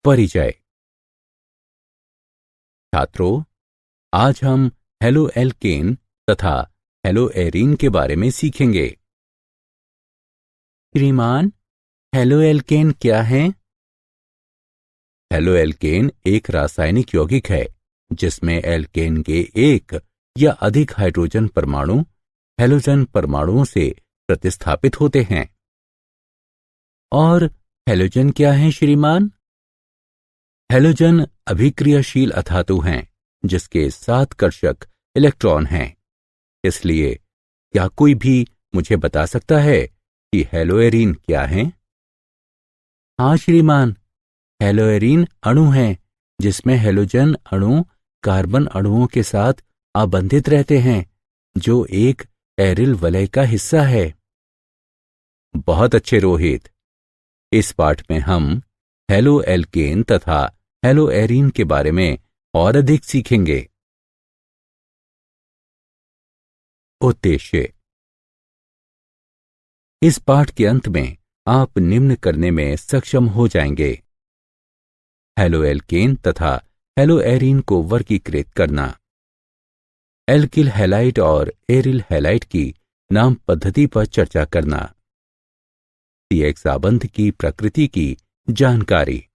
परिचय। छात्रों, आज हम हेलोएल्केन तथा हेलोएरीन के बारे में सीखेंगे। श्रीमान, हेलोएल्केन क्या है? हेलोएल्केन एक रासायनिक यौगिक है जिसमें एल्केन के एक या अधिक हाइड्रोजन परमाणु हेलोजन परमाणुओं से प्रतिस्थापित होते हैं। और हेलोजन क्या है श्रीमान? हेलोजन अभिक्रियाशील अधातु हैं जिसके 7 कर्षक इलेक्ट्रॉन हैं। इसलिए क्या कोई भी मुझे बता सकता है कि हेलोएरीन क्या है? हाँ श्रीमान, हेलोएरीन अणु हैं जिसमें हेलोजन अणु कार्बन अणुओं के साथ आबंधित रहते हैं, जो एक एरिल वलय का हिस्सा है। बहुत अच्छे रोहित। इस पाठ में हम हेलोएल्केन तथा हेलोएरीन के बारे में और अधिक सीखेंगे। उद्देश्य। इस पाठ के अंत में आप निम्न करने में सक्षम हो जाएंगे। हेलोएल्केन तथा हेलोएरीन को वर्गीकृत करना, एल्किल हैलाइड और एरिल हैलाइड की नाम पद्धति पर चर्चा करना, CX आबंध की प्रकृति की जानकारी,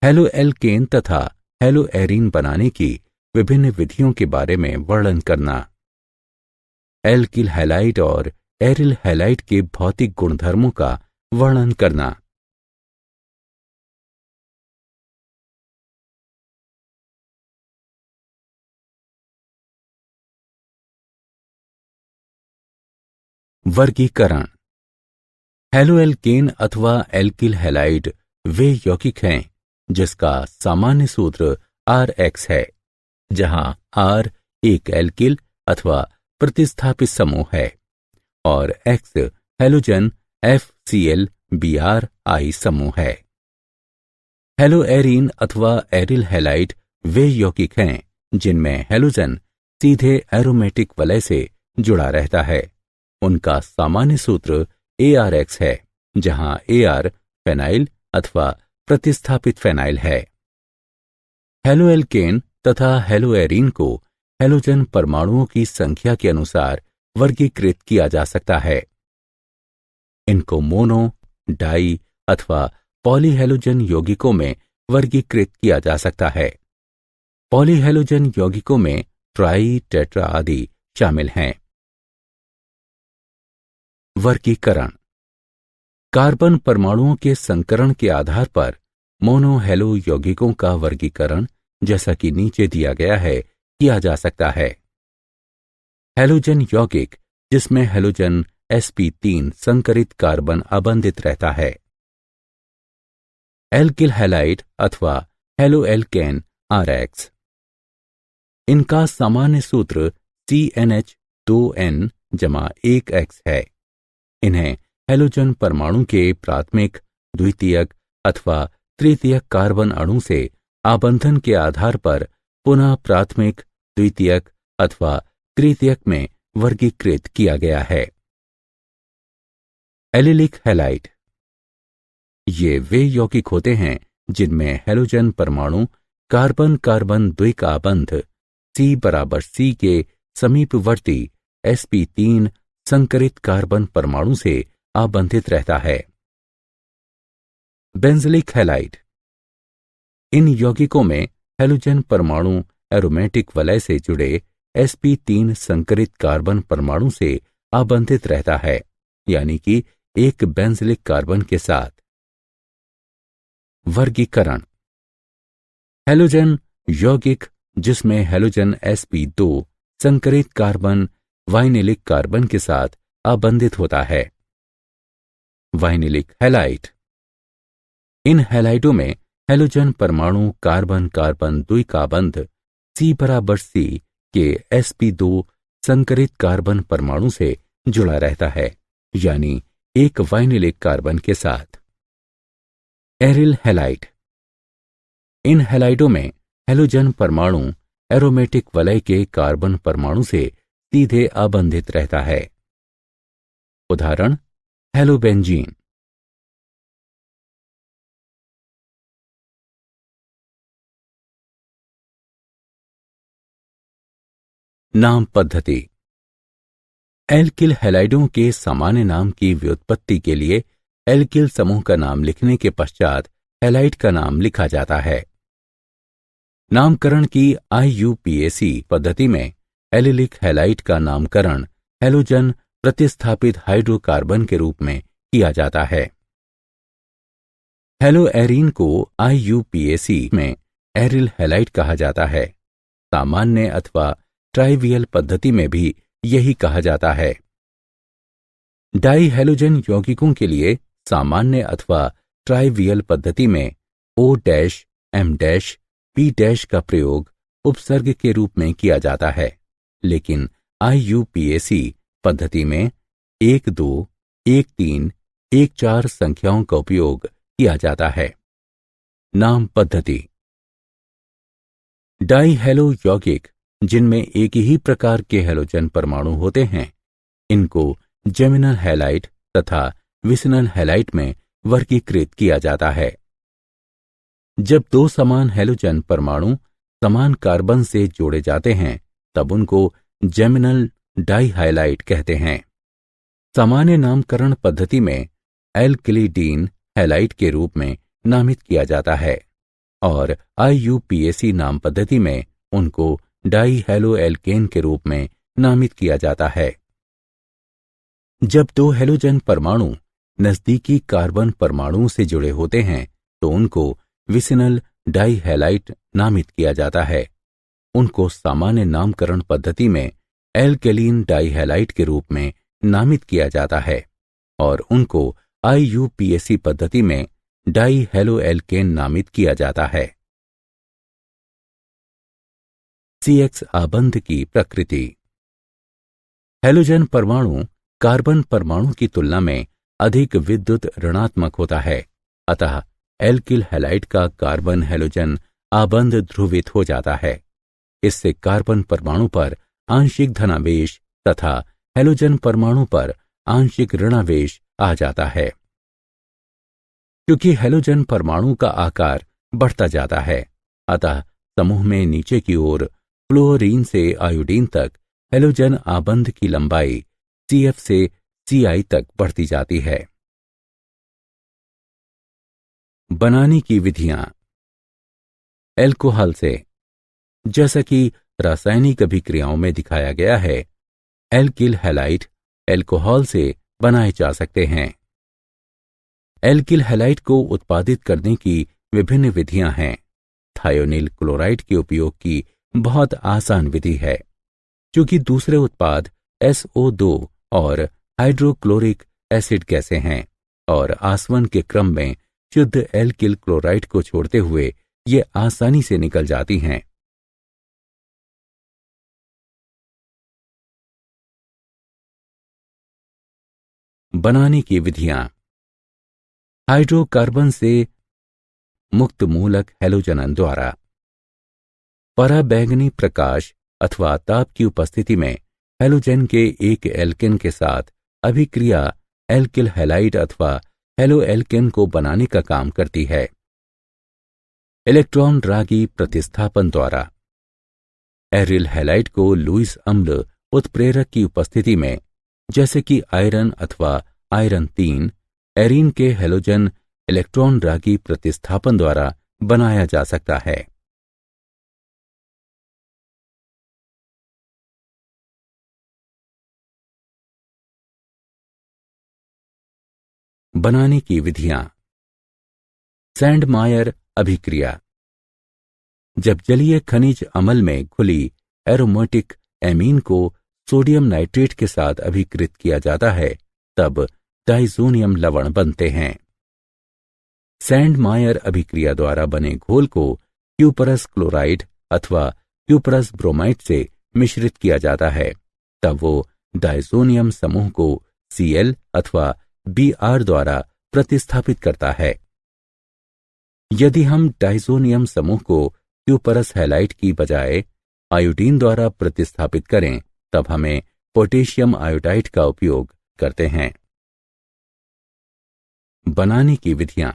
हेलोएल्केन तथा हेलोएरीन बनाने की विभिन्न विधियों के बारे में वर्णन करना, एल्किल हैलाइड और एरिल हैलाइड के भौतिक गुणधर्मों का वर्णन करना। वर्गीकरण। हेलोएल्केन अथवा एल्किल हैलाइड वे यौगिक हैं जिसका सामान्य सूत्र RX है, जहां R एक एल्किल अथवा प्रतिस्थापित समूह है और X हेलोजन FCl-BrI समूह है। हेलोएरीन अथवा एरिल हैलाइड वे यौगिक हैं जिनमें हेलोजन सीधे एरोमेटिक वलय से जुड़ा रहता है। उनका सामान्य सूत्र ARX है, जहां AR फेनाइल अथवा प्रतिस्थापित फेनाइल है। हेलोएल्केन तथा हेलोएरीन को हेलोजन परमाणुओं की संख्या के अनुसार वर्गीकृत किया जा सकता है। इनको मोनो, डाई अथवा पॉलीहेलोजन यौगिकों में वर्गीकृत किया जा सकता है। पॉलीहेलोजन यौगिकों में ट्राई, टेट्रा आदि शामिल हैं। वर्गीकरण। कार्बन परमाणुओं के संकरण के आधार पर मोनोहेलो यौगिकों का वर्गीकरण जैसा कि नीचे दिया गया है किया जा सकता है। हेलोजन यौगिक जिसमें हेलोजन sp3 संकरित कार्बन आबंधित रहता है। एल्किल हैलाइड अथवा हेलोएल्केन RX। इनका सामान्य सूत्र CnH2n-1x है। इन्हें हेलोजन परमाणु के प्राथमिक, द्वितीयक अथवा तृतीयक कार्बन अणु से आबंधन के आधार पर पुनः प्राथमिक, द्वितीयक अथवा तृतीयक में वर्गीकृत किया गया है। Allylic halide. ये वे यौगिक होते हैं जिनमें हेलोजन परमाणु कार्बन कार्बन द्विकाबंध C=C के समीपवर्ती sp3 संकरित कार्बन परमाणु से आबंधित रहता है। बेंजलिक हैलाइड। इन यौगिकों में हेलोजन परमाणु एरोमेटिक वलय से जुड़े sp3 संकरित कार्बन परमाणु से आबंधित रहता है, यानी कि एक बेंजलिक कार्बन के साथ। वर्गीकरण। हेलोजन यौगिक जिसमें हेलोजन sp2 संकरित कार्बन वाइनिलिक कार्बन के साथ आबंधित होता है। Vinylic halide. इन हैलाइडों में हेलोजन परमाणु कार्बन कार्बन द्विकाबंध C=C के sp2 संकरित कार्बन परमाणु से जुड़ा रहता है, यानी एक वाइनिलिक कार्बन के साथ। Aryl halide. इन हैलाइडों में हेलोजन परमाणु एरोमेटिक वलय के कार्बन परमाणु से सीधे आबंधित रहता है। उदाहरण हेलोबेंजीन। नाम पद्धति। एल्किल हैलाइडों के सामान्य नाम की व्युत्पत्ति के लिए एल्किल समूह का नाम लिखने के पश्चात हैलाइड का नाम लिखा जाता है। नामकरण की IUPAC पद्धति में एलिलिक हैलाइड का नामकरण हैलोजन प्रतिस्थापित हाइड्रोकार्बन के रूप में किया जाता है। हेलोएरीन को IUPAC में एरिल हैलाइड कहा जाता है। सामान्य अथवा ट्राइवियल पद्धति में भी यही कहा जाता है। डाई हैलोजन यौगिकों के लिए सामान्य अथवा ट्राइवियल पद्धति में O-M- P- का प्रयोग उपसर्ग के रूप में किया जाता है, लेकिन IUPAC पद्धति में 1, 2, 1, 3, 1, 4 संख्याओं का उपयोग किया जाता है। नाम पद्धति। डाई हैलो यौगिक जिनमें एक ही प्रकार के हैलोजन परमाणु होते हैं, इनको जेमिनल हैलाइड तथा विसिनल हैलाइड में वर्गीकृत किया जाता है। जब दो समान हैलोजन परमाणु समान कार्बन से जोड़े जाते हैं, तब उनको जेमिनल डाइहाइलाइड कहते हैं। सामान्य नामकरण पद्धति में एल्किलिडीन हैलाइड के रूप में नामित किया जाता है और IUPAC नाम पद्धति में उनको डाइहैलोएल्केन के रूप में नामित किया जाता है। जब दो हैलोजन परमाणु नजदीकी कार्बन परमाणुओं से जुड़े होते हैं, तो उनको विसिनल डाइहैलाइड नामित किया जाता है। उनको सामान्य नामकरण पद्धति में एल्केलीन डाइहैलाइड के रूप में नामित किया जाता है और उनको IUPAC पद्धति में डाइहैलोएल्केन नामित किया जाता है। CX आबंध की प्रकृति। हैलोजन परमाणु कार्बन परमाणु की तुलना में अधिक विद्युत ऋणात्मक होता है, अतः एल्किल हैलाइड का कार्बन हैलोजन आबंध ध्रुवित हो जाता है। इससे कार्बन परमाणु पर आंशिक धनावेश तथा हैलोजन परमाणु पर आंशिक ऋणावेश आ जाता है। क्योंकि हैलोजन परमाणु का आकार बढ़ता जाता है, अतः समूह में नीचे की ओर फ्लोरीन से आयोडीन तक हैलोजन आबंध की लंबाई CF से CI तक बढ़ती जाती है। बनाने की विधियां। एल्कोहल से, जैसा कि रासायनिक अभिक्रियाओं में दिखाया गया है, एल्किल हैलाइड एल्कोहल से बनाए जा सकते हैं। एल्किल हैलाइड को उत्पादित करने की विभिन्न विधियां हैं। थायोनिल क्लोराइड के उपयोग की बहुत आसान विधि है, क्योंकि दूसरे उत्पाद SO2 और हाइड्रोक्लोरिक एसिड गैसें हैं और आसवन के क्रम में शुद्ध एल्किल क्लोराइड को छोड़ते हुए ये आसानी से निकल जाती हैं। बनाने की विधियां। हाइड्रोकार्बन से मुक्त मूलक हैलोजनन द्वारा पराबैंगनी प्रकाश अथवा ताप की उपस्थिति में हैलोजन के एक एल्केन के साथ अभिक्रिया एल्किल हैलाइड अथवा हैलोएल्केन को बनाने का काम करती है। इलेक्ट्रॉन रागी प्रतिस्थापन द्वारा एरिल हैलाइड को लुईस अम्ल उत्प्रेरक की उपस्थिति में, जैसे कि आयरन अथवा आयरन 3, एरीन के हैलोजन इलेक्ट्रॉन रागी प्रतिस्थापन द्वारा बनाया जा सकता है। बनाने की विधियां। सैंडमायर अभिक्रिया। जब जलीय खनिज अम्ल में घुली एरोमेटिक एमीन को सोडियम नाइट्रेट के साथ अभिकृत किया जाता है, तब डाइजोनियम लवण बनते हैं। सैंडमायर अभिक्रिया द्वारा बने घोल को क्यूपरस क्लोराइड अथवा क्यूपरस ब्रोमाइड से मिश्रित किया जाता है, तब वो डाइजोनियम समूह को Cl अथवा Br द्वारा प्रतिस्थापित करता है। यदि हम डाइजोनियम समूह को क्यूपरस हैलाइड की बजाय आयोडीन द्वारा प्रतिस्थापित करें, तब हमें पोटेशियम आयोडाइड का उपयोग करते हैं। बनाने की विधियां।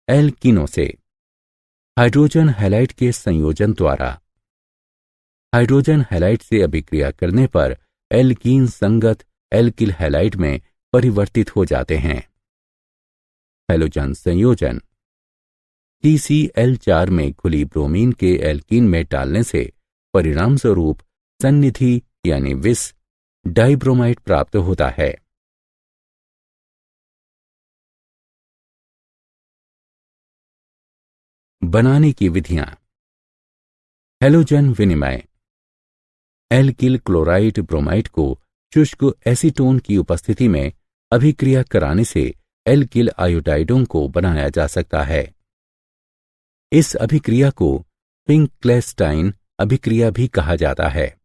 एल्कीनों से हाइड्रोजन हैलाइड के संयोजन द्वारा हाइड्रोजन हैलाइड से अभिक्रिया करने पर एल्कीन संगत एल्किल हैलाइड में परिवर्तित हो जाते हैं। हैलोजन संयोजन TCl4 में खुली ब्रोमीन के एल्कीन में डालने से परिणाम स्वरूप सन्निधि यानी विष डाइब्रोमाइड प्राप्त होता है। बनाने की विधियां। हैलोजन विनिमय। एल्किल क्लोराइड ब्रोमाइड को शुष्क एसीटोन की उपस्थिति में अभिक्रिया कराने से एल्किल आयोडाइडों को बनाया जा सकता है। इस अभिक्रिया को पिंक-क्लेस्टाइन अभिक्रिया भी कहा जाता है।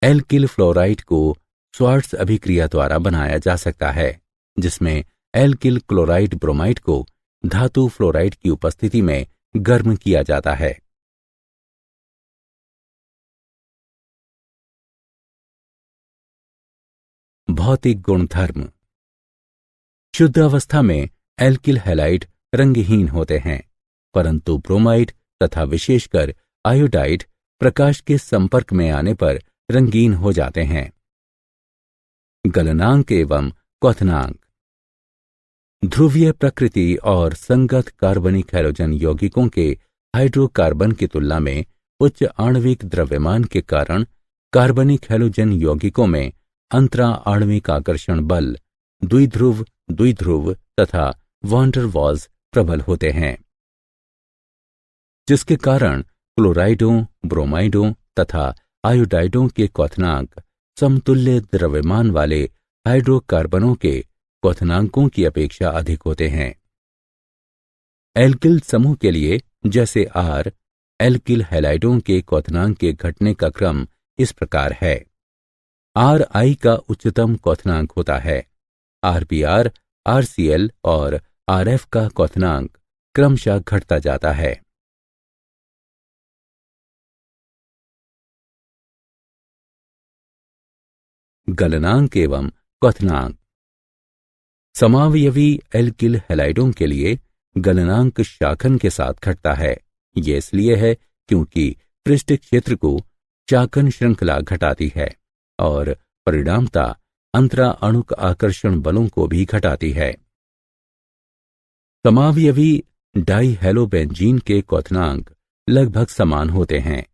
एल्किल फ्लोराइड को स्वार्ट्ज अभिक्रिया द्वारा बनाया जा सकता है, जिसमें एल्किल क्लोराइड ब्रोमाइड को धातु फ्लोराइड की उपस्थिति में गर्म किया जाता है। भौतिक गुणधर्म। शुद्ध अवस्था में एल्किल हैलाइड रंगहीन होते हैं, परंतु ब्रोमाइड तथा विशेषकर आयोडाइड प्रकाश के संपर्क में आने पर रंगीन हो जाते हैं। गलनांक एवं क्वथनांक। ध्रुवीय प्रकृति और संगत कार्बनिक हैलोजन यौगिकों के हाइड्रोकार्बन की तुलना में उच्च आणविक द्रव्यमान के कारण कार्बनिक हैलोजन यौगिकों में अंतरा आणविक आकर्षण बल, द्विध्रुव द्विध्रुव तथा वॉन डर वाल्स प्रबल होते हैं, जिसके कारण क्लोराइडों, ब्रोमाइडों तथा आयोडाइडों के क्वथनांक समतुल्य द्रव्यमान वाले हाइड्रोकार्बनों के क्वथनांकों की अपेक्षा अधिक होते हैं। एल्किल समूह के लिए जैसे R, एल्किल हैलाइडों के क्वथनांक के घटने का क्रम इस प्रकार है। Ri का उच्चतम क्वथनांक होता है, RBr, RCl और RF का क्वथनांक क्रमशः घटता जाता है। गलनांक एवं क्वथनांक। समावयवी एल्किल हैलाइडों के लिए गलनांक शाखन के साथ घटता है। यह इसलिए है क्योंकि पृष्ठ क्षेत्र को शाखन श्रृंखला घटाती है और परिणामता अंतरा अणुक आकर्षण बलों को भी घटाती है। समावयवी डाइहेलोबेंजीन के क्वथनांक लगभग समान होते हैं।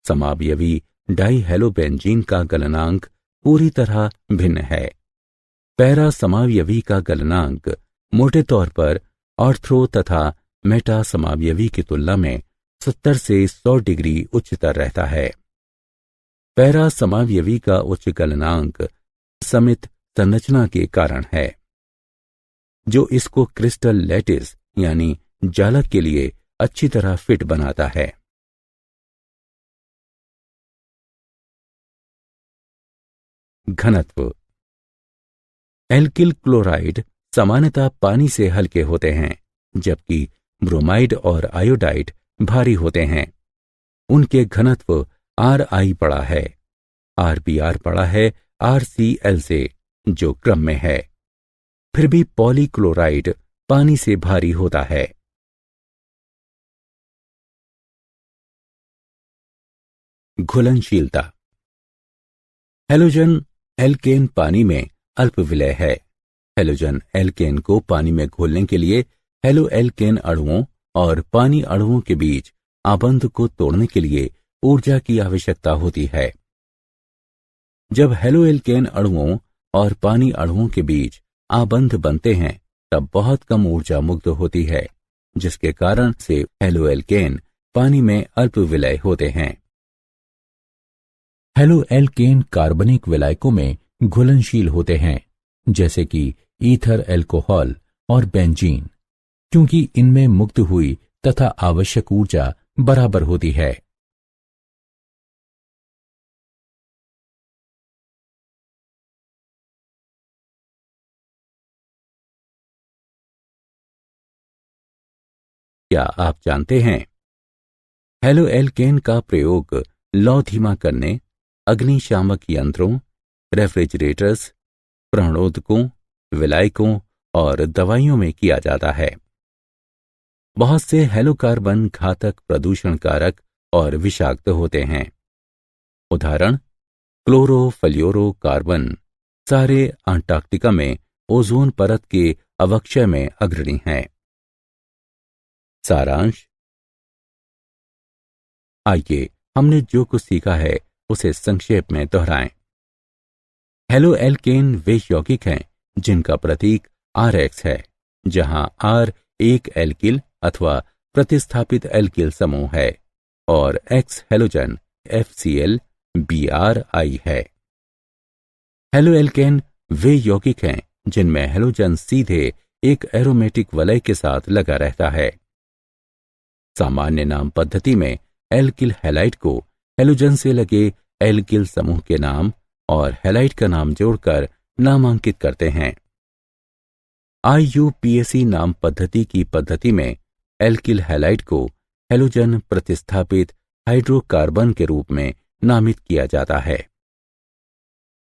समावयवी डाइहेलोबेंजीन का गलनांक पूरी तरह भिन्न है। पैरा समावयवी का गलनांक मोटे तौर पर ऑर्थो तथा मेटा समावयवी की तुलना में 70 से 100 डिग्री उच्चतर रहता है। पैरा समावयवी का उच्च गलनांक समित संरचना के कारण है, जो इसको क्रिस्टल लैटिस यानी जालक के लिए अच्छी तरह फिट बनाता है। घनत्व। एल्किल क्लोराइड सामान्यतः पानी से हल्के होते हैं, जबकि ब्रोमाइड और आयोडाइड भारी होते हैं। उनके घनत्व Ri बड़ा है, RBr बड़ा है RCl से, जो क्रम में है। फिर भी पॉलीक्लोराइड पानी से भारी होता है। घुलनशीलता। हैलोजन एल्केन पानी में अल्प विलय है। हैलोजन एल्केन को पानी में घोलने के लिए हेलो एल्केन अणुओं और पानी अणुओं के बीच आबंध को तोड़ने के लिए ऊर्जा की आवश्यकता होती है। जब हेलो एल्केन अणुओं और पानी अणुओं के बीच आबंध बनते हैं, तब बहुत कम ऊर्जा मुक्त होती है, जिसके कारण से हेलो एल्केन पानी में अल्प विलय होते हैं। हेलो एल्केन कार्बनिक विलायकों में घुलनशील होते हैं, जैसे कि ईथर एल्कोहल और बेंजीन, क्योंकि इनमें मुक्त हुई तथा आवश्यक ऊर्जा बराबर होती है। क्या आप जानते हैं, हेलो एल्केन का प्रयोग लौ धीमा करने, अग्निशामक यंत्रों, रेफ्रिजरेटर्स, प्राणोदकों, विलायकों और दवाइयों में किया जाता है। बहुत से हैलोकार्बन घातक, प्रदूषण कारक और विषाक्त होते हैं। उदाहरण क्लोरोफ्लोरोकार्बन सारे अंटार्कटिका में ओजोन परत के अवक्षय में अग्रणी हैं। सारांश। आइए हमने जो कुछ सीखा है उसे संक्षेप में दोहराएं। हेलो एल्केन वे यौगिक हैं जिनका प्रतीक RX है, जहां R एक एल्किल अथवा प्रतिस्थापित एल्किल समूह है और X हेलोजन FCl BRI है। हेलो एल्केन वे यौगिक हैं जिनमें हेलोजन सीधे एक एरोमेटिक वलय के साथ लगा रहता है। सामान्य नाम पद्धति में एल्किल हैलाइड को हेलोजन से लगे एल्किल समूह के नाम और हैलाइड का नाम जोड़कर नामांकित करते हैं। IUPAC नाम पद्धति की पद्धति में एल्किल हैलाइड को हेलोजन प्रतिस्थापित हाइड्रोकार्बन के रूप में नामित किया जाता है।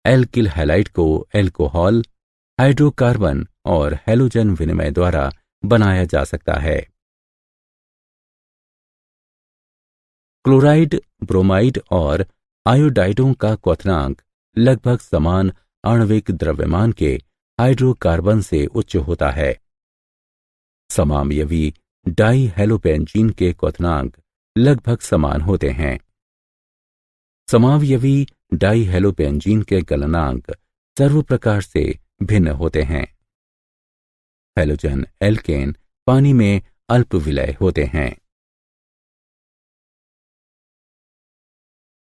एल्किल हैलाइड को एल्कोहल, हाइड्रोकार्बन और हेलोजन विनिमय द्वारा बनाया जा सकता है। क्लोराइड, ब्रोमाइड और आयोडाइडों का क्वथनांक लगभग समान आणविक द्रव्यमान के हाइड्रोकार्बन से उच्च होता है। समावयवी डाइहेलोपेंजीन के क्वथनांक लगभग समान होते हैं। समावयवी डाइहेलोपेंजीन के गलनांक सर्व प्रकार से भिन्न होते हैं। हेलोजन एल्केन पानी में अल्प विलय होते हैं।